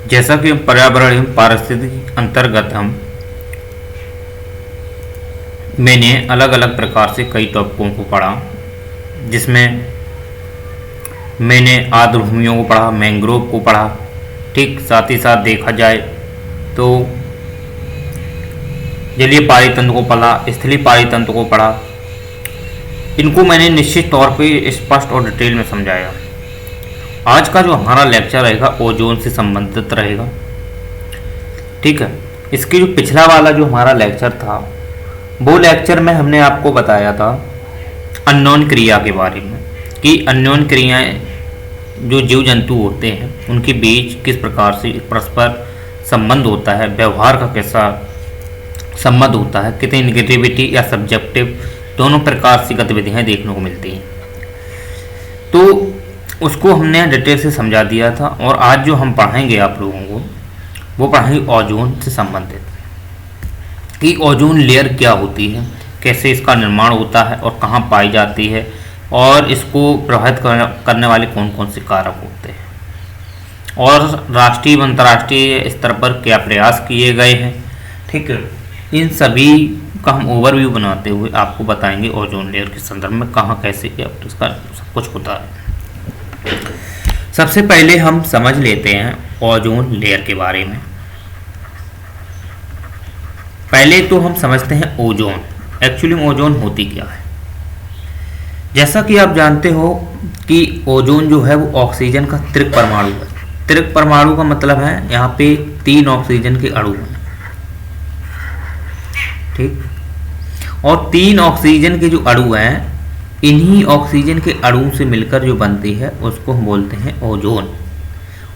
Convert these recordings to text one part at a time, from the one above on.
जैसा कि पर्यावरण एवं पारिस्थितिकी अंतर्गत मैंने अलग अलग प्रकार से कई टॉपिकों को पढ़ा, जिसमें मैंने आर्द्र भूमियों को पढ़ा, मैंग्रोव को पढ़ा। ठीक, साथ ही साथ देखा जाए तो जलीय पारितंत्र को पढ़ा, स्थलीय पारितंत्र को पढ़ा। इनको मैंने निश्चित तौर पे स्पष्ट और डिटेल में समझाया। आज का जो हमारा लेक्चर रहेगा ओजोन से संबंधित रहेगा। ठीक है, इसके जो पिछला वाला जो हमारा लेक्चर था, वो लेक्चर में हमने आपको बताया था अननोन क्रिया के बारे में, कि अननोन क्रियाएं जो जीव जंतु होते हैं उनके बीच किस प्रकार से परस्पर संबंध होता है, व्यवहार का कैसा संबंध होता है, कितनी निगेटिविटी या सब्जेक्टिव दोनों प्रकार की गतिविधियां देखने को मिलती हैं। तो उसको हमने डिटेल से समझा दिया था। और आज जो हम पढ़ाएंगे आप लोगों को, वो पढ़ाएंगे ओजोन से संबंधित, कि ओजोन लेयर क्या होती है, कैसे इसका निर्माण होता है और कहाँ पाई जाती है, और इसको प्रभावित करने वाले कौन कौन से कारक होते हैं, और राष्ट्रीय व अंतर्राष्ट्रीय स्तर पर क्या प्रयास किए गए हैं। ठीक है, इन सभी का हम ओवरव्यू बनाते हुए आपको बताएंगे ओजोन लेयर के संदर्भ में कहाँ कैसे क्या इसका सब कुछ होता है। सबसे पहले हम समझ लेते हैं ओजोन लेयर के बारे में। पहले तो हम समझते हैं ओजोन, एक्चुअली ओजोन होती क्या है। जैसा कि आप जानते हो कि ओजोन जो है वो ऑक्सीजन का त्रिक परमाणु है। त्रिक परमाणु का मतलब है यहाँ पे 3 ऑक्सीजन के अणु हैं। ठीक, और 3 ऑक्सीजन के जो अणु हैं, इन्हीं ऑक्सीजन के अणु से मिलकर जो बनती है उसको हम बोलते हैं ओजोन।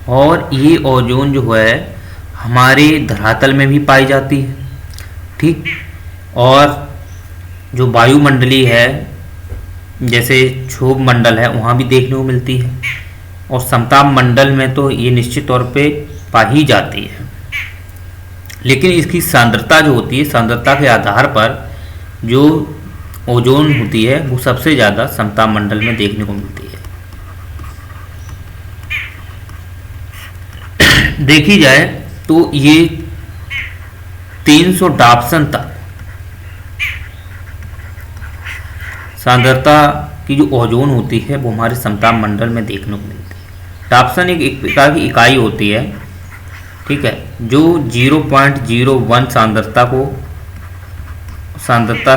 और ये ओजोन जो है हमारे धरातल में भी पाई जाती है। ठीक, और जो वायुमंडलीय है, जैसे क्षोभ मंडल है, वहाँ भी देखने को मिलती है। और समताप मंडल में तो ये निश्चित तौर पे पाई जाती है, लेकिन इसकी सांद्रता जो होती है, सांद्रता के आधार पर जो ओजोन होती है वो सबसे ज़्यादा समताप मंडल में देखने को मिलती है। देखी जाए तो ये 300 डाप्सन तक सांद्रता की जो ओजोन होती है वो हमारे समताप मंडल में देखने को मिलती है। डाप्सन एक प्रकार की इकाई होती है, ठीक है, जो 0.01 सांद्रता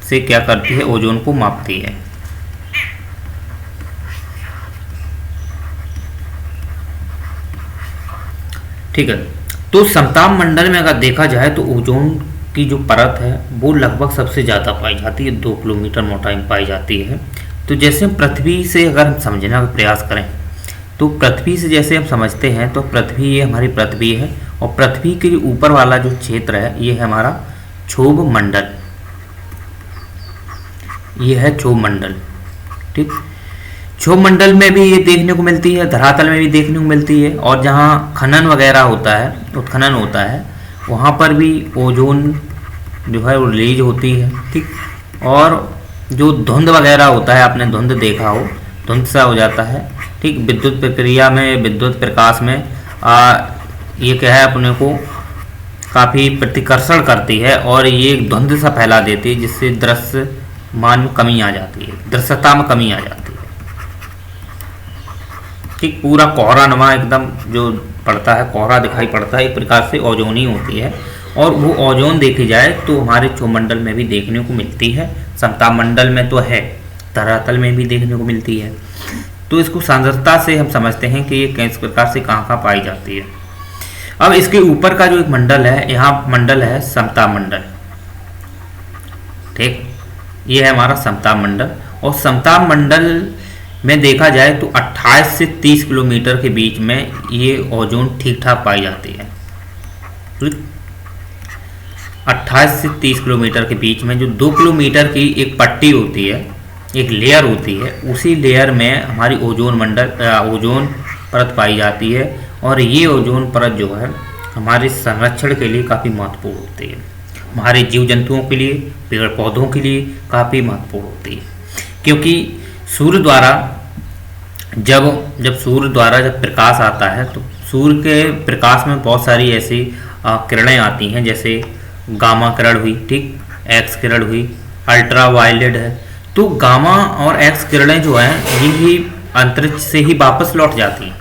से क्या करती है, ओजोन को मापती है। ठीक है, तो समताप मंडल में अगर देखा जाए तो ओजोन की जो परत है वो लगभग सबसे ज़्यादा पाई जाती है, 2 किलोमीटर मोटाई में पाई जाती है। तो जैसे पृथ्वी से अगर हम समझने का प्रयास करें तो पृथ्वी से जैसे हम समझते हैं तो पृथ्वी, ये हमारी पृथ्वी है, और पृथ्वी के ऊपर वाला जो क्षेत्र है ये है हमारा क्षोभ मंडल, ये है क्षोभ मंडल। ठीक, क्षोभ मंडल में भी ये देखने को मिलती है, धरातल में भी देखने को मिलती है, और जहाँ खनन वगैरह होता है, उत्खनन होता है, वहाँ पर भी ओजोन जो है वो रिलीज होती है। ठीक, और जो धुंध वगैरह होता है, आपने धुंध देखा हो, धुंध सा हो जाता है। ठीक, विद्युत प्रक्रिया में, विद्युत प्रकाश में ये क्या है, अपने को काफ़ी प्रतिकर्षण करती है और ये धुंध सा फैला देती है, जिससे दृश्य मान में कमी आ जाती है, दृश्यता में कमी आ जाती है। ठीक, पूरा कोहरा नमा एकदम जो पड़ता है, कोहरा दिखाई पड़ता है, एक प्रकार से ओजोन ही होती है। और वो ओजोन देखी जाए तो हमारे क्षोभ मंडल में भी देखने को मिलती है, समताप मंडल में तो है, धरातल में भी देखने को मिलती है। तो इसको सांद्रता से हम समझते हैं कि ये किस प्रकार से कहाँ पाई जाती है। अब इसके ऊपर का जो एक मंडल है, यहाँ मंडल है समताप मंडल। ठीक, ये है हमारा समताप मंडल, और समताप मंडल में देखा जाए तो 28 से 30 किलोमीटर के बीच में ये ओजोन ठीक ठाक पाई जाती है। 28 से 30 किलोमीटर के बीच में जो 2 किलोमीटर की एक पट्टी होती है, एक लेयर होती है, उसी लेयर में हमारी ओजोन परत पाई जाती है। और ये ओजोन परत जो है हमारे संरक्षण के लिए काफ़ी महत्वपूर्ण होती है, हमारे जीव जंतुओं के लिए, पेड़ पौधों के लिए काफ़ी महत्वपूर्ण होती है। क्योंकि सूर्य द्वारा जब प्रकाश आता है तो सूर्य के प्रकाश में बहुत सारी ऐसी किरणें आती हैं, जैसे गामा किरण हुई, ठीक, एक्स किरण हुई, अल्ट्रा वायलेट है। तो गामा और एक्स किरणें जो हैं ये अंतरिक्ष से ही वापस लौट जाती हैं,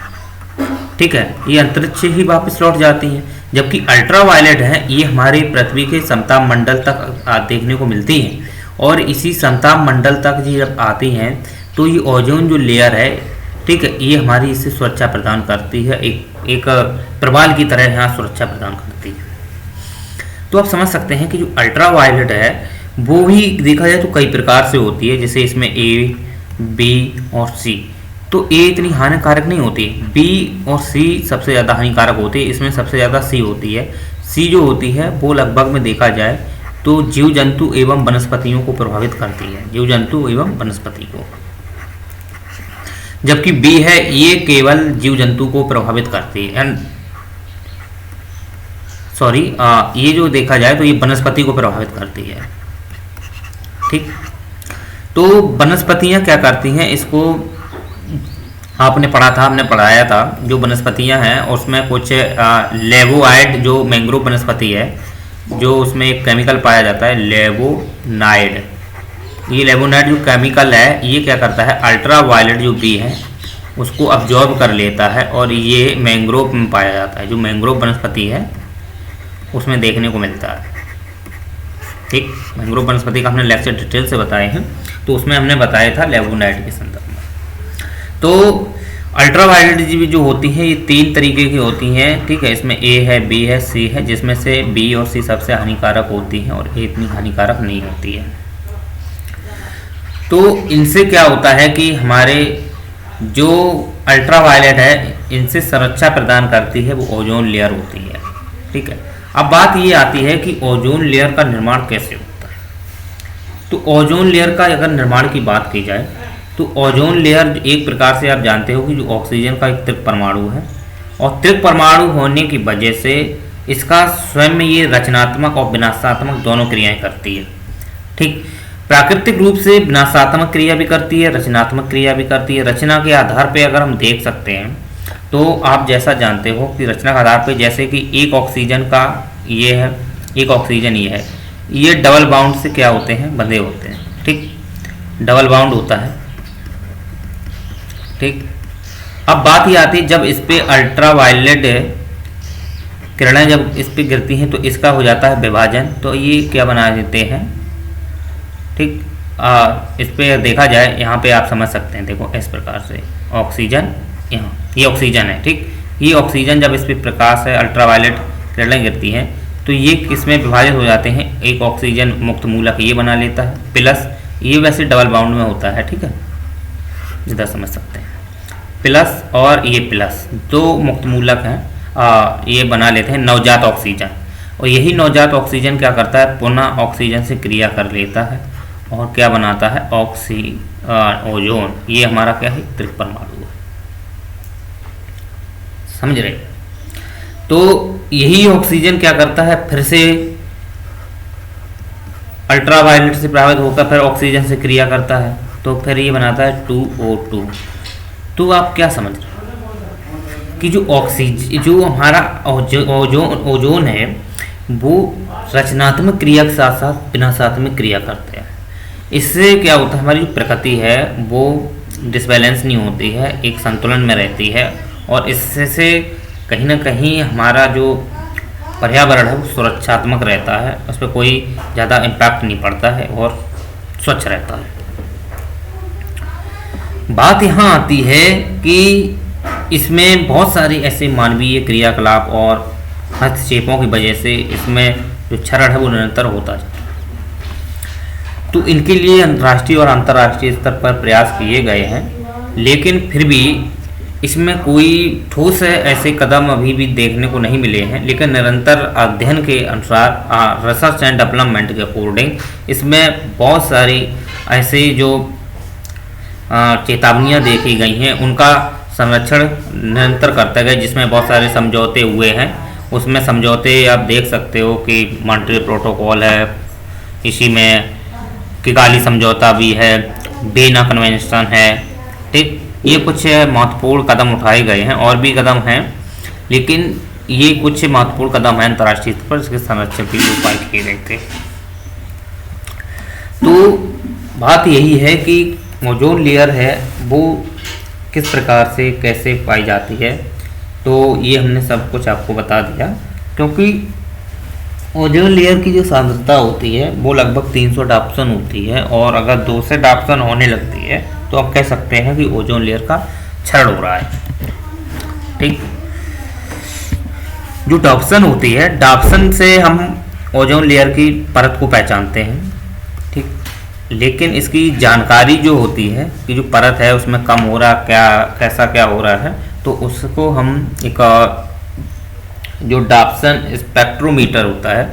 ठीक है, ये अंतरिक्ष से ही वापस लौट जाती हैं। जबकि अल्ट्रा वायलेट है ये हमारे पृथ्वी के समताप मंडल तक देखने को मिलती हैं, और इसी समताप मंडल तक जब आती हैं तो ये ओजोन जो लेयर है, ठीक है, ये हमारी इससे सुरक्षा प्रदान करती है, एक प्रवाल की तरह यहाँ सुरक्षा प्रदान करती है। तो आप समझ सकते हैं कि जो अल्ट्रा वायलेट है वो भी देखा जाए तो कई प्रकार से होती है, जैसे इसमें ए, बी और सी। तो ए इतनी हानिकारक नहीं होती, बी और सी सबसे ज़्यादा हानिकारक होती है, इसमें सबसे ज़्यादा सी होती है। सी जो होती है वो लगभग में देखा जाए तो जीव जंतु एवं वनस्पतियों को प्रभावित करती है, जीव जंतु एवं वनस्पति को। जबकि बी है ये केवल जीव जंतु को प्रभावित करती है, सॉरी, ये जो देखा जाए तो ये वनस्पति को प्रभावित करती है, ठीक। तो वनस्पतियां क्या करती हैं, इसको आपने पढ़ा था, हमने पढ़ाया था, जो वनस्पतियां हैं उसमें कुछ लेवोनाइड, जो मैंग्रोव वनस्पति है, जो उसमें एक केमिकल पाया जाता है लेवोनाइड। ये लेवोनाइड जो केमिकल है ये क्या करता है, अल्ट्रा वायलेट जो बी है उसको अब्जॉर्ब कर लेता है, और ये मैंग्रोव में पाया जाता है, जो मैंग्रोव वनस्पति है उसमें देखने को मिलता है, ठीक। मैंग्रोव वनस्पति का हमने लेक्चर डिटेल से बताए हैं, तो उसमें हमने बताया था लेवोनाइड के संदर्भ में। तो अल्ट्रा वायलेट जीवी जो होती हैं ये 3 तरीके की होती हैं, ठीक है। इसमें ए है, बी है, सी है, जिसमें से बी और सी सबसे हानिकारक होती हैं और ए इतनी हानिकारक नहीं होती है। तो इनसे क्या होता है कि हमारे जो अल्ट्रा वायलेट है इनसे सुरक्षा प्रदान करती है वो ओजोन लेयर होती है, ठीक है। अब बात ये आती है कि ओजोन लेयर का निर्माण कैसे होता है। तो ओजोन लेयर का अगर निर्माण की बात की जाए तो ओजोन लेयर एक प्रकार से आप जानते हो कि जो ऑक्सीजन का एक त्रिक परमाणु है, और त्रिक परमाणु होने की वजह से इसका स्वयं में ये रचनात्मक और विनाशात्मक दोनों क्रियाएं करती है, ठीक। प्राकृतिक रूप से विनाशात्मक क्रिया भी करती है, रचनात्मक क्रिया भी करती है। रचना के आधार पर अगर हम देख सकते हैं तो आप जैसा जानते हो कि रचना के आधार पर, जैसे कि एक ऑक्सीजन का ये है, एक ऑक्सीजन ये है, ये डबल बाउंड से क्या होते हैं, बंधे होते हैं, ठीक, डबल बाउंड होता है, ठीक। अब बात ये आती है जब इस पे अल्ट्रा वायलेट किरणें जब इस पे गिरती हैं तो इसका हो जाता है विभाजन, तो ये क्या बना देते हैं, ठीक। इस पे देखा जाए यहाँ पे आप समझ सकते हैं, देखो इस प्रकार से ऑक्सीजन, यहाँ ये ऑक्सीजन है, ठीक। ये ऑक्सीजन जब इस पे प्रकाश है अल्ट्रा वायलेट किरणें गिरती हैं तो ये किसमें विभाजित हो जाते हैं, एक ऑक्सीजन मुक्त मूलक ये बना लेता है, प्लस ये वैसे डबल बाउंड में होता है, ठीक है, इधर समझ सकते हैं, प्लस और ये प्लस दो मुक्त मूलक हैं, ये बना लेते हैं नवजात ऑक्सीजन। और यही नवजात ऑक्सीजन क्या करता है, पुनः ऑक्सीजन से क्रिया कर लेता है और क्या बनाता है, ओजोन। ये हमारा क्या है, त्रिक परमाणु है, समझ रहे। तो यही ऑक्सीजन क्या करता है, फिर से अल्ट्रा वायलेट से प्रभावित होकर फिर ऑक्सीजन से क्रिया करता है, तो फिर ये बनाता है 2O2। तो आप क्या समझ रहे हैं कि जो ऑक्सीजन, जो हमारा ओजोन है वो रचनात्मक क्रिया के साथ साथ विनाशात्मक क्रिया करते हैं। इससे क्या होता है, हमारी जो प्रकृति है वो डिसबैलेंस नहीं होती है, एक संतुलन में रहती है, और इससे कहीं ना कहीं हमारा जो पर्यावरण है वो सुरक्षात्मक रहता है, उस पर कोई ज़्यादा इम्पैक्ट नहीं पड़ता है और स्वच्छ रहता है। बात यहाँ आती है कि इसमें बहुत सारे ऐसे मानवीय क्रियाकलाप और हस्तक्षेपों की वजह से इसमें जो क्षरण है वो निरंतर होता जाता है। तो इनके लिए राष्ट्रीय और अंतर्राष्ट्रीय स्तर पर प्रयास किए गए हैं, लेकिन फिर भी इसमें कोई ठोस ऐसे कदम अभी भी देखने को नहीं मिले हैं। लेकिन निरंतर अध्ययन के अनुसार, रिसर्च एंड डेवलपमेंट के अकॉर्डिंग, इसमें बहुत सारी ऐसे जो चेतावनियाँ देखी गई हैं उनका संरक्षण निरंतर करता गया, जिसमें बहुत सारे समझौते हुए हैं। उसमें समझौते आप देख सकते हो कि मॉन्ट्रियल प्रोटोकॉल है, इसी में किगाली समझौता भी है, वियना कन्वेंशन है, ठीक। ये कुछ महत्वपूर्ण कदम उठाए गए हैं, और भी कदम हैं लेकिन ये कुछ महत्वपूर्ण कदम है अंतर्राष्ट्रीय स्तर पर इसके संरक्षण के लिए उपाय किए गए थे। तो बात यही है कि ओजोन लेयर है वो किस प्रकार से कैसे पाई जाती है, तो ये हमने सब कुछ आपको बता दिया। क्योंकि ओजोन लेयर की जो सांद्रता होती है वो लगभग 300 डाप्सन होती है, और अगर 200 डाप्सन होने लगती है तो आप कह सकते हैं कि ओजोन लेयर का क्षरण हो रहा है। ठीक, जो डाप्सन होती है, डाप्सन से हम ओजोन लेयर की परत को पहचानते हैं। ठीक, लेकिन इसकी जानकारी जो होती है कि जो परत है उसमें कम हो रहा क्या, कैसा क्या हो रहा है, तो उसको हम एक जो डाप्सन स्पेक्ट्रोमीटर होता है,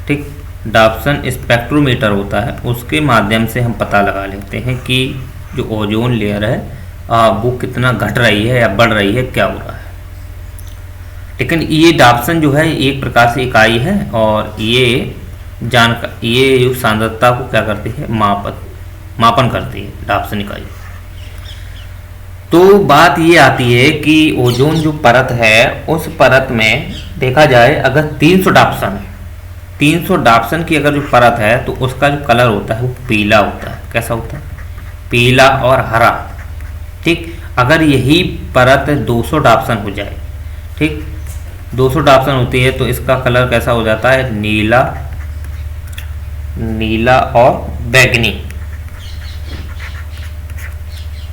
ठीक, डाप्सन स्पेक्ट्रोमीटर होता है, उसके माध्यम से हम पता लगा लेते हैं कि जो ओजोन लेयर है वो कितना घट रही है या बढ़ रही है, क्या हो रहा है। लेकिन ये डाप्सन जो है एक प्रकार से इकाई है, और ये ये सांद्रता को क्या करती है, मापन करती है डाप्सन इकाई। तो बात ये आती है कि ओजोन जो परत है उस परत में देखा जाए अगर 300 डाप्सन है, 300 डाप्सन की अगर जो परत है तो उसका जो कलर होता है वो पीला होता है। कैसा होता है, पीला और हरा। ठीक, अगर यही परत 200 डाप्सन हो जाए, ठीक, 200 डाप्सन होती है तो इसका कलर कैसा हो जाता है, नीला, नीला और बैगनी।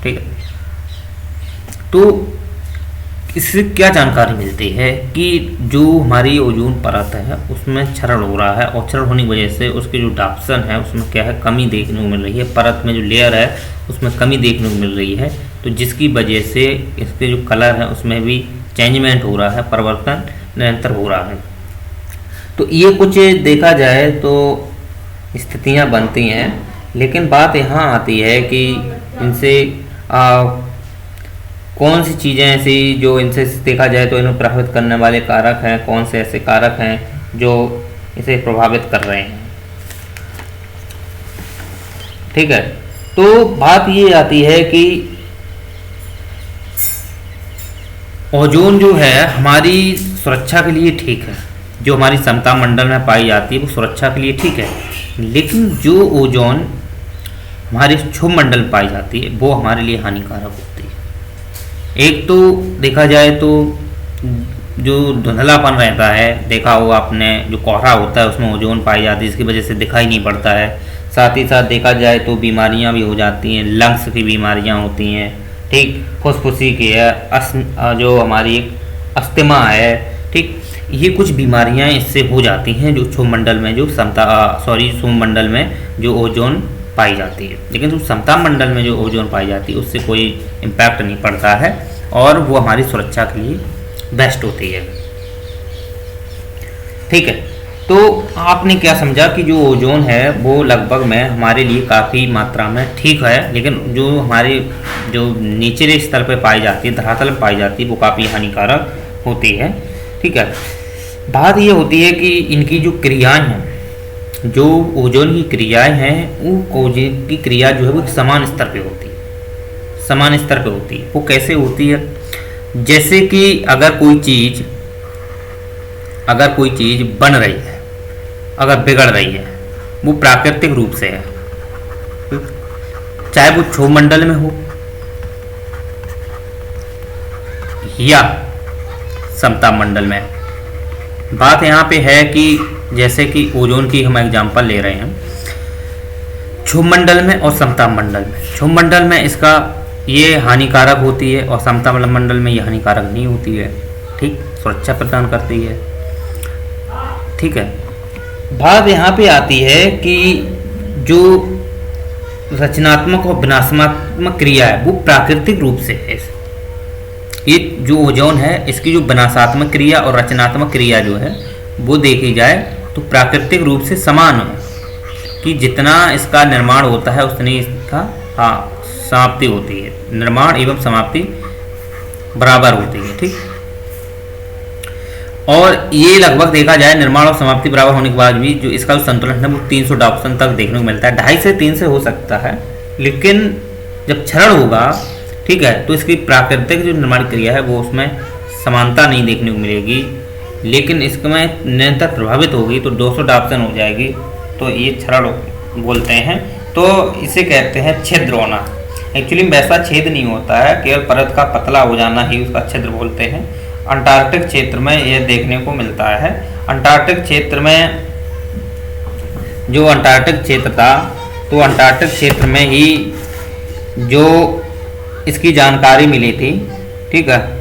ठीक है, तो इससे क्या जानकारी मिलती है कि जो हमारी ओजोन परत है उसमें क्षरण हो रहा है, और क्षरण होने की वजह से उसकी जो डाप्सन है उसमें क्या है, कमी देखने को मिल रही है। परत में जो लेयर है उसमें कमी देखने को मिल रही है, तो जिसकी वजह से इसके जो कलर है उसमें भी चेंजमेंट हो रहा है, परिवर्तन निरंतर हो रहा है। तो ये कुछ देखा जाए तो स्थितियाँ बनती हैं, लेकिन बात यहाँ आती है कि इनसे कौन सी चीज़ें ऐसी जो इनसे देखा जाए तो इन्हें प्रभावित करने वाले कारक हैं, कौन से ऐसे कारक हैं जो इसे प्रभावित कर रहे हैं। ठीक है, तो बात ये आती है कि ओजोन जो है हमारी सुरक्षा के लिए ठीक है, जो हमारी समता मंडल में पाई जाती है वो सुरक्षा के लिए ठीक है, लेकिन जो ओजोन हमारे क्षुभ मंडल में पाई जाती है वो हमारे लिए हानिकारक होती है। एक तो देखा जाए तो जो धुंधलापन रहता है, देखा होगा आपने, जो कोहरा होता है उसमें ओजोन पाई जाती है, इसकी वजह से दिखाई नहीं पड़ता है। साथ ही साथ देखा जाए तो बीमारियां भी हो जाती हैं, लंग्स की बीमारियां होती हैं, ठीक, फुसफुसी की है, जो हमारी अस्थमा है, ठीक, ये कुछ बीमारियां इससे हो जाती हैं जो क्षुभ मंडल में जो क्षुभ मंडल में जो ओजोन पाई जाती है। लेकिन जो समता मंडल में जो ओजोन पाई जाती है उससे कोई इम्पैक्ट नहीं पड़ता है, और वो हमारी सुरक्षा के लिए बेस्ट होती है। ठीक है, तो आपने क्या समझा कि जो ओजोन है वो लगभग में हमारे लिए काफ़ी मात्रा में ठीक है, लेकिन जो हमारे जो निचले स्तर पर पाई जाती है, धरातल में पाई जाती है, वो काफ़ी हानिकारक होती है। ठीक है, बात ये होती है कि इनकी जो क्रियाएं हैं, जो ओजोन की क्रियाएं हैं, वो ओजोन की क्रिया जो है वो समान स्तर पे होती है, समान स्तर पे होती है। वो कैसे होती है, जैसे कि अगर कोई चीज़ बन रही है, अगर बिगड़ रही है, वो प्राकृतिक रूप से है, चाहे वो क्षोभ मंडल में हो या समता मंडल में। बात यहाँ पे है कि जैसे कि ओजोन की हम एग्जांपल ले रहे हैं, क्षुभ मंडल में और समता मंडल में। क्षुभ मंडल में इसका ये हानिकारक होती है और समता मंडल में ये हानिकारक नहीं होती है। ठीक, सुरक्षा प्रदान करती है। ठीक है, बात यहाँ पे आती है कि जो रचनात्मक और विनाशात्मक क्रिया है वो प्राकृतिक रूप से है। ये जो ओजोन है इसकी जो विनाशात्मक क्रिया और रचनात्मक क्रिया जो है वो देखी जाए तो प्राकृतिक रूप से समान है, कि जितना इसका निर्माण होता है उतनी इसका समाप्ति होती है। निर्माण एवं समाप्ति बराबर होती है। ठीक, और ये लगभग देखा जाए निर्माण और समाप्ति बराबर होने के बाद भी जो इसका जो संतुलन है वो 300 डाप्सन तक देखने को मिलता है। 2.5 से 3 से हो सकता है, लेकिन जब क्षरण होगा, ठीक है, तो इसकी प्राकृतिक जो निर्माण क्रिया है वो उसमें समानता नहीं देखने को मिलेगी, लेकिन इसमें निरंतर प्रभावित होगी तो 200 डाप्सन हो जाएगी, तो ये क्षरण बोलते हैं। तो इसे कहते हैं छिद्र होना। एक्चुअली में वैसा छेद नहीं होता है, केवल परत का पतला हो जाना ही उसका छिद्र बोलते हैं। अंटार्कटिक क्षेत्र में यह देखने को मिलता है। अंटार्कटिक क्षेत्र में जो अंटार्कटिक क्षेत्र था, तो अंटार्कटिक क्षेत्र में ही जो इसकी जानकारी मिली थी, ठीक है,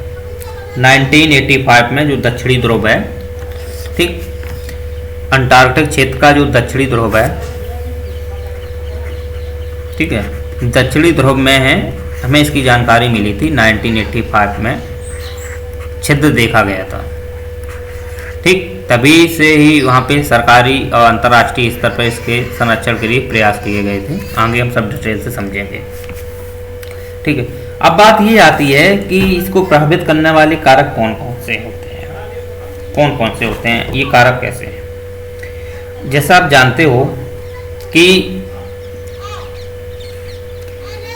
1985 में, जो दक्षिणी ध्रुव है, ठीक, अंटार्कटिक क्षेत्र का जो दक्षिणी ध्रुव है, ठीक है, दक्षिणी ध्रुव में है, हमें इसकी जानकारी मिली थी 1985 में, छिद्र देखा गया था, ठीक। तभी से ही वहाँ पे सरकारी और अंतर्राष्ट्रीय स्तर पर इसके संरक्षण के लिए प्रयास किए गए थे। आगे हम सब डिटेल से समझेंगे, ठीक है। अब बात ये आती है कि इसको प्रभावित करने वाले कारक कौन कौन से होते हैं, कौन कौन से होते हैं, ये कारक कैसे हैं। जैसा आप जानते हो कि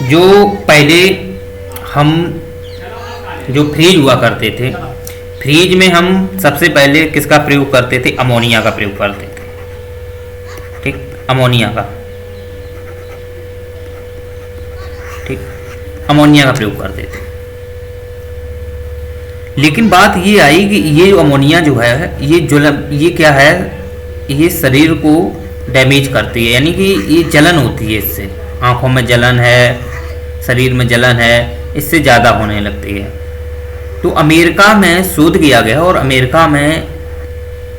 जो पहले हम जो फ्रीज हुआ करते थे, फ्रीज में हम सबसे पहले किसका प्रयोग करते थे, अमोनिया का प्रयोग करते थे, ठीक, अमोनिया का, ठीक, अमोनिया का प्रयोग करते थे। लेकिन बात ये आई कि ये अमोनिया जो है ये क्या है, ये शरीर को डैमेज करती है, यानी कि ये जलन होती है, इससे आंखों में जलन है, शरीर में जलन है, इससे ज़्यादा होने लगती है। तो अमेरिका में शोध किया गया और अमेरिका में,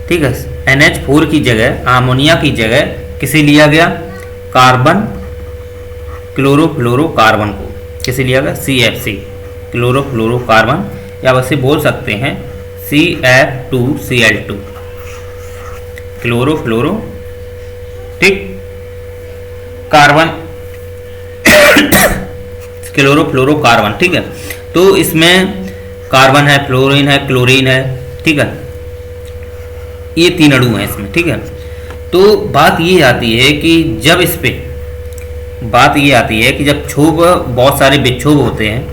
ठीक है, NH4 की जगह, अमोनिया की जगह किसे लिया गया, कार्बन क्लोरोफ्लोरोकार्बन को किसे लिया गया, CFC, क्लोरोफ्लोरोकार्बन, या वैसे बोल सकते हैं CF2Cl2, क्लोरोफ्लोरो, ठीक, कार्बन क्लोरोफ्लोरोकार्बन, ठीक है। तो इसमें कार्बन है, फ्लोरीन है, क्लोरीन है, ठीक है, ये 3 अणु हैं इसमें, ठीक है। तो बात ये आती है कि जब इस पे बात ये आती है कि जब क्षोभ, बहुत सारे विक्षोभ होते हैं,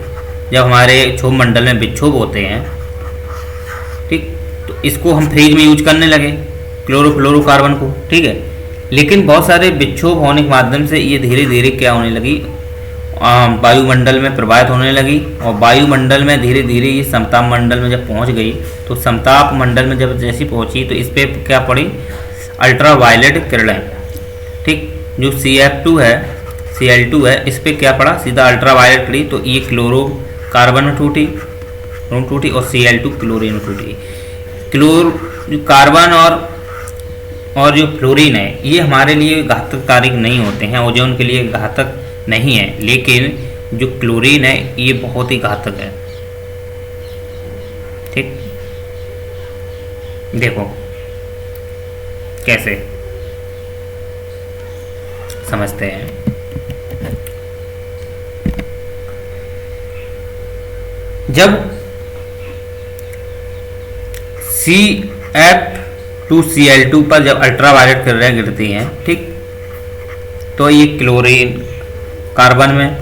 जब हमारे क्षोभ मंडल में विक्षोभ होते हैं, ठीक, तो इसको हम फ्रीज में यूज करने लगे, क्लोरोफ्लोरोकार्बन को, ठीक है। लेकिन बहुत सारे विक्षोभ होने के माध्यम से ये धीरे धीरे क्या होने लगी, वायुमंडल में प्रवाहित होने लगी, और वायुमंडल में धीरे धीरे ये समताप मंडल में जब पहुंच गई, तो समताप मंडल में जब जैसी पहुंची तो इस पर क्या पड़ी, अल्ट्रा वायलेट किरणें, ठीक, जो CF2 है, Cl2 है, इस पर क्या पड़ा, सीधा अल्ट्रा वायलेट पड़ी, तो ये क्लोरो कार्बन में टूटी और Cl2 क्लोरीन में टूटी। जो कार्बन और जो फ्लोरीन है, ये हमारे लिए घातक कारक नहीं होते हैं, ओजोन के लिए घातक नहीं है, लेकिन जो क्लोरीन है ये बहुत ही घातक है, ठीक। देखो कैसे समझते हैं। जब CF2Cl2 पर जब अल्ट्रावायलेट किरणें गिरती हैं, ठीक, तो ये क्लोरीन कार्बन में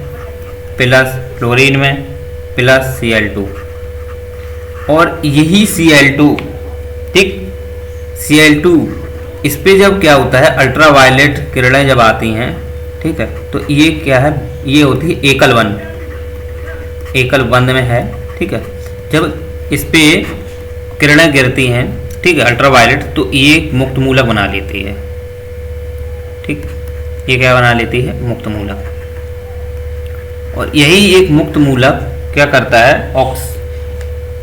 प्लस फ्लोरीन में प्लस Cl2, और यही Cl2, ठीक, Cl2 इस पे जब क्या होता है, अल्ट्रावायलेट किरणें जब आती हैं, ठीक है, तो ये क्या है, ये होती है एकल बंध में है, ठीक है। जब इस पे किरणें गिरती हैं, ठीक है, अल्ट्रावायलेट, तो ये मुक्त मूलक बना लेती है, ठीक, ये क्या बना लेती है, मुक्त मूलक। और यही एक मुक्त मूलक क्या करता है,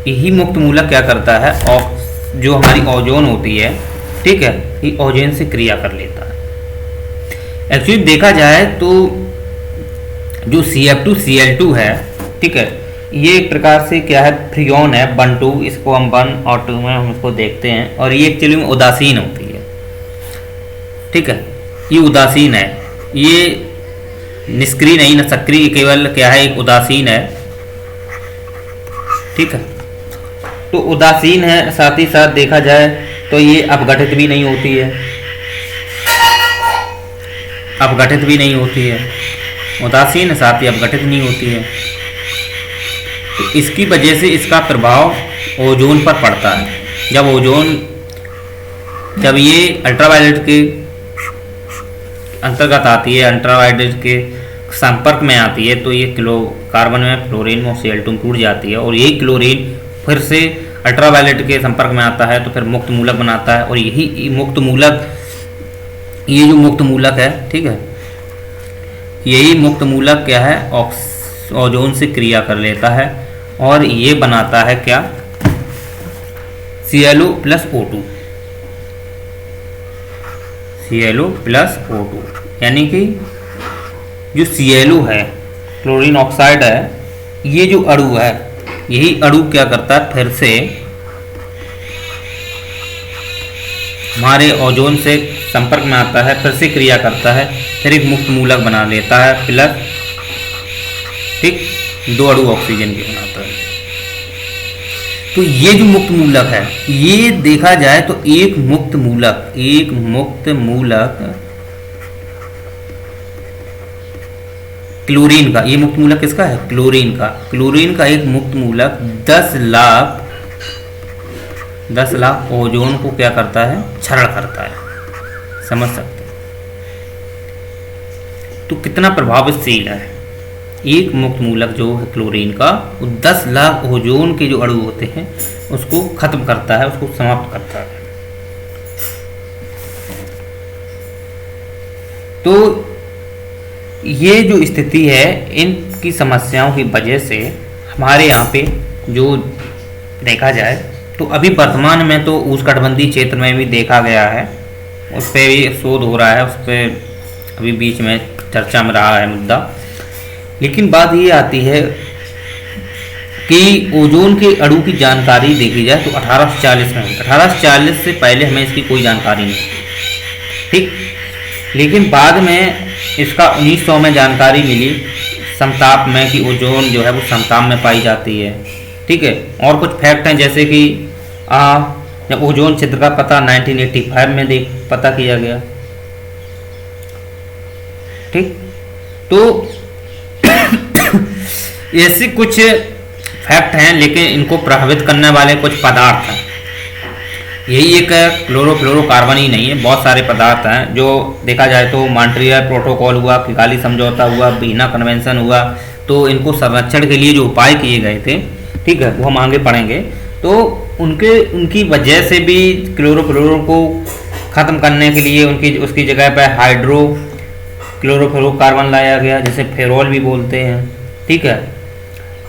यही मुक्त मूलक क्या करता है, जो हमारी ओजोन होती है, ठीक है, ये ओजोन से क्रिया कर लेता है। एक्चुअली देखा जाए तो जो CF2Cl2 है, ठीक है, ये एक प्रकार से क्या है, फ्रियोन है, 1 2, इसको हम 1 और 2 में हम इसको देखते हैं, और ये एक्चुअली में उदासीन होती है, ठीक है, ये उदासीन है, ये निष्क्रिय नहीं ना सक्रिय, केवल क्या है, एक उदासीन है, ठीक है। तो उदासीन है, साथ ही साथ देखा जाए तो ये अपघटित भी नहीं होती है, उदासीन है, साथ ही अपघटित नहीं होती है। तो इसकी वजह से इसका प्रभाव ओजोन पर पड़ता है। जब ये अल्ट्रावायलेट के अंतर्गत आती है, अल्ट्रावायलेट के संपर्क में आती है, तो ये कार्बन में फ्लोरीन में Cl2 टूट जाती है और यही क्लोरीन फिर से अल्ट्रावायलेट के संपर्क में आता है तो फिर मुक्त मूलक बनाता है। और यही मुक्त मूलक, ये जो मुक्त मूलक है, ठीक है, यही मुक्त मूलक क्या है, ओजोन से क्रिया कर लेता है और ये बनाता है क्या, ClO plus O2, ClO plus O2, यानी कि जो ClO है, क्लोरीन ऑक्साइड है, ये जो अणु है, यही अणु क्या करता है, फिर से हमारे ओजोन से संपर्क में आता है, फिर से क्रिया करता है, फिर एक मुक्त मूलक बना लेता है प्लस, ठीक, 2 अणु ऑक्सीजन के बनाता है। तो ये जो मुक्त मूलक है, ये देखा जाए तो एक मुक्त मूलक क्लोरीन का, ये मुक्त मूलक किसका है, क्लोरीन का एक मुक्त मूलक 10 लाख ओजोन को क्या करता है, क्षरण करता है। समझ सकते हैं तो कितना प्रभावशील है। एक मुक्त मूलक जो है क्लोरीन का, वो 10 लाख ओजोन के जो अणु होते हैं उसको खत्म करता है, उसको समाप्त करता है। तो ये जो स्थिति है, इनकी समस्याओं की वजह से हमारे यहाँ पे जो देखा जाए तो अभी वर्तमान में तो उष्णकटिबंधीय क्षेत्र में भी देखा गया है, उस पर भी शोध हो रहा है, उस पर अभी बीच में चर्चा में रहा है मुद्दा। लेकिन बात ये आती है कि ओजोन के अणु की जानकारी देखी जाए तो 1840 में, 1840 से पहले हमें इसकी कोई जानकारी नहीं, ठीक। लेकिन बाद में इसका 1900 में जानकारी मिली समताप में कि ओजोन जो है वो समताप में पाई जाती है, ठीक है। और कुछ फैक्ट हैं जैसे कि जब ओजोन क्षेत्र का पता 1985 में पता किया गया, ठीक। तो ऐसे कुछ फैक्ट हैं, लेकिन इनको प्रभावित करने वाले कुछ पदार्थ हैं। यही एक क्लोरोफ्लोरोकार्बन ही नहीं है, बहुत सारे पदार्थ हैं जो देखा जाए तो मॉन्ट्रियल प्रोटोकॉल हुआ, किगाली समझौता हुआ, वीना कन्वेंशन हुआ, तो इनको संरक्षण के लिए जो उपाय किए गए थे, ठीक है, वो हम आगे पढ़ेंगे। तो उनकी वजह से भी क्लोरोफ्लोरो को ख़त्म करने के लिए उसकी जगह पर हाइड्रो क्लोरोफ्लोरोकार्बन लाया गया, जिसे फेरोल भी बोलते हैं, ठीक है।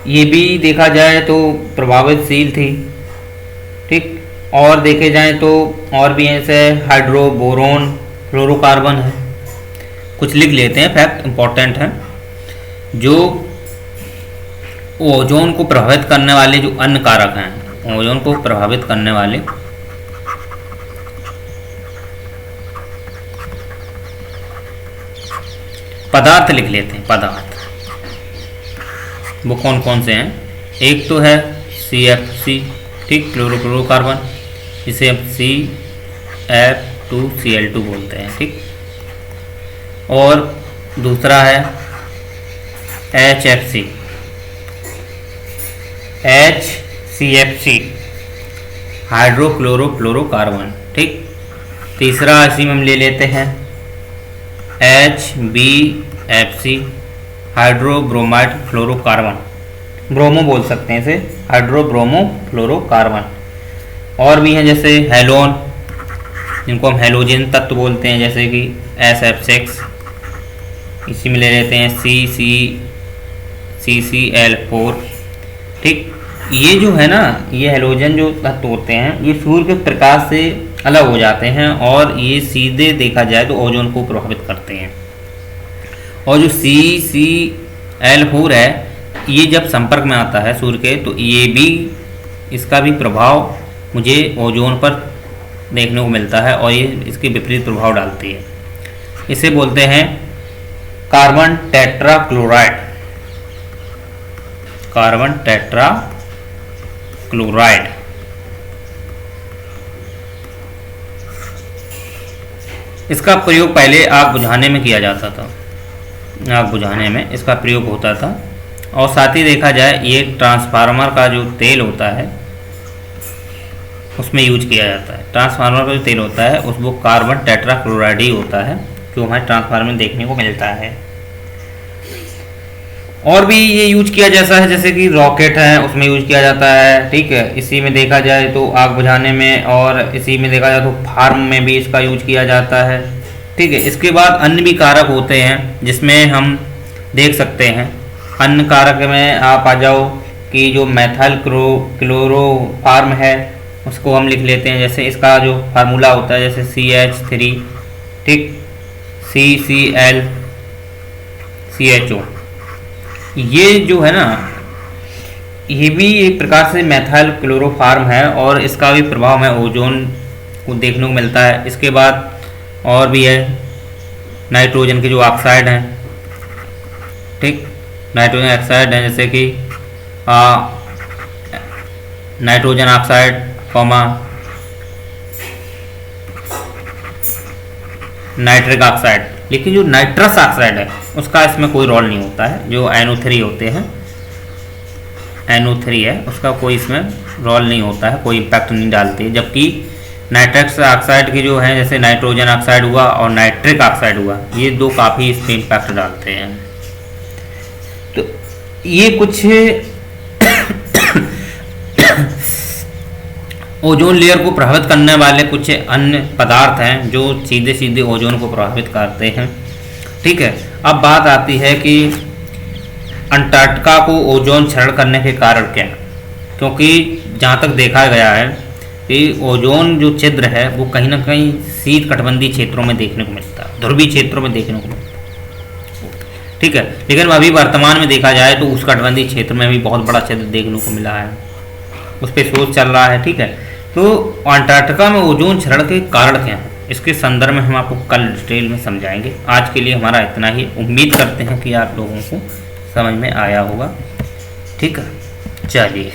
ये भी देखा जाए तो प्रभावशील थी, ठीक। और देखे जाए तो और भी ऐसे हाइड्रो बोरोन फ्लोरोकार्बन है, कुछ लिख लेते हैं, फैक्ट इंपॉर्टेंट है। जो ओजोन को प्रभावित करने वाले जो अन्य कारक हैं, ओजोन को प्रभावित करने वाले पदार्थ लिख लेते हैं। पदार्थ वो कौन कौन से हैं, एक तो है CFC, ठीक, क्लोरोफ्लोरोकार्बन, जिसे हम CF2Cl2 बोलते हैं, ठीक। और दूसरा है HCFC, हाइड्रोक्लोरोफ्लोरोकार्बन, ठीक। तीसरा इसी में हम ले लेते हैं HBFC, हाइड्रोब्रोमाइड फ्लोरोकार्बन, ब्रोमो बोल सकते हैं इसे, हाइड्रोब्रोमो फ्लोरोकार्बन। और भी हैं जैसे हेलोन, जिनको हम हेलोजन तत्व बोलते हैं, जैसे कि SF6, इसी में ले लेते हैं CCl4, ठीक। ये जो है ना, ये हेलोजन जो तत्व होते हैं, ये सूर्य के प्रकाश से अलग हो जाते हैं और ये सीधे देखा जाए तो ओजोन को प्रभावित करते हैं। और जो CCl4 है, ये जब संपर्क में आता है सूर्य के, तो ये भी, इसका भी प्रभाव मुझे ओजोन पर देखने को मिलता है और ये इसके विपरीत प्रभाव डालती है। इसे बोलते हैं कार्बन टेट्राक्लोराइड, कार्बन टेट्राक्लोराइड। इसका प्रयोग पहले आग बुझाने में किया जाता था, आग बुझाने में इसका प्रयोग होता था। और साथ ही देखा जाए, ये ट्रांसफार्मर का जो तेल होता है, उसमें यूज किया जाता है। ट्रांसफार्मर का जो तेल होता है उस वो कार्बन टेट्राक्लोराइड ही होता है जो हमारे ट्रांसफार्मर में देखने को मिलता है। और भी ये यूज किया जैसा है, जैसे कि रॉकेट है उसमें यूज किया जाता है, ठीक है। इसी में देखा जाए तो आग बुझाने में, और इसी में देखा जाए तो फार्म में भी इसका यूज किया जाता है, ठीक है। इसके बाद अन्य भी कारक होते हैं जिसमें हम देख सकते हैं। अन्य कारक में आप आ जाओ कि जो मैथाइल क्लोरोफार्म है उसको हम लिख लेते हैं। जैसे इसका जो फार्मूला होता है जैसे CH3, ठीक, CCl CHO, ये जो है ना ये भी एक प्रकार से मैथाइल क्लोरोफार्म है और इसका भी प्रभाव हमें ओजोन को देखने को मिलता है। इसके बाद और भी है नाइट्रोजन के जो ऑक्साइड हैं, ठीक, नाइट्रोजन ऑक्साइड हैं जैसे कि nitrogen oxide comma nitric oxide. लेकिन जो नाइट्रस ऑक्साइड है उसका इसमें कोई रोल नहीं होता है। जो NO3 होते हैं, NO3 है उसका कोई इसमें रोल नहीं होता है, कोई इम्पैक्ट नहीं डालती है। जबकि नाइट्रस ऑक्साइड की जो है जैसे नाइट्रोजन ऑक्साइड हुआ और नाइट्रिक ऑक्साइड हुआ, ये दो काफ़ी इस पर इम्पैक्ट डालते हैं। तो ये कुछ ओजोन लेयर को प्रभावित करने वाले कुछ अन्य पदार्थ हैं जो सीधे सीधे ओजोन को प्रभावित करते हैं, ठीक है। अब बात आती है कि अंटार्कटिका को ओजोन क्षरण करने के कारण क्या है, क्योंकि जहाँ तक देखा गया है कि ओजोन जो छिद्र है वो कहीं ना कहीं शीत कटिबंधीय क्षेत्रों में देखने को मिलता है, ध्रुवीय क्षेत्रों में देखने को मिलता है, ठीक है। लेकिन अभी वर्तमान में देखा जाए तो उस कटिबंधीय क्षेत्र में भी बहुत बड़ा छिद्र देखने को मिला है, उस पर शोध चल रहा है, ठीक है। तो अंटार्कटिका में ओजोन क्षरण के कारण क्या हैं, इसके संदर्भ में हम आपको कल डिटेल में समझाएंगे। आज के लिए हमारा इतना ही। उम्मीद करते हैं कि आप लोगों को समझ में आया होगा, ठीक है। चलिए।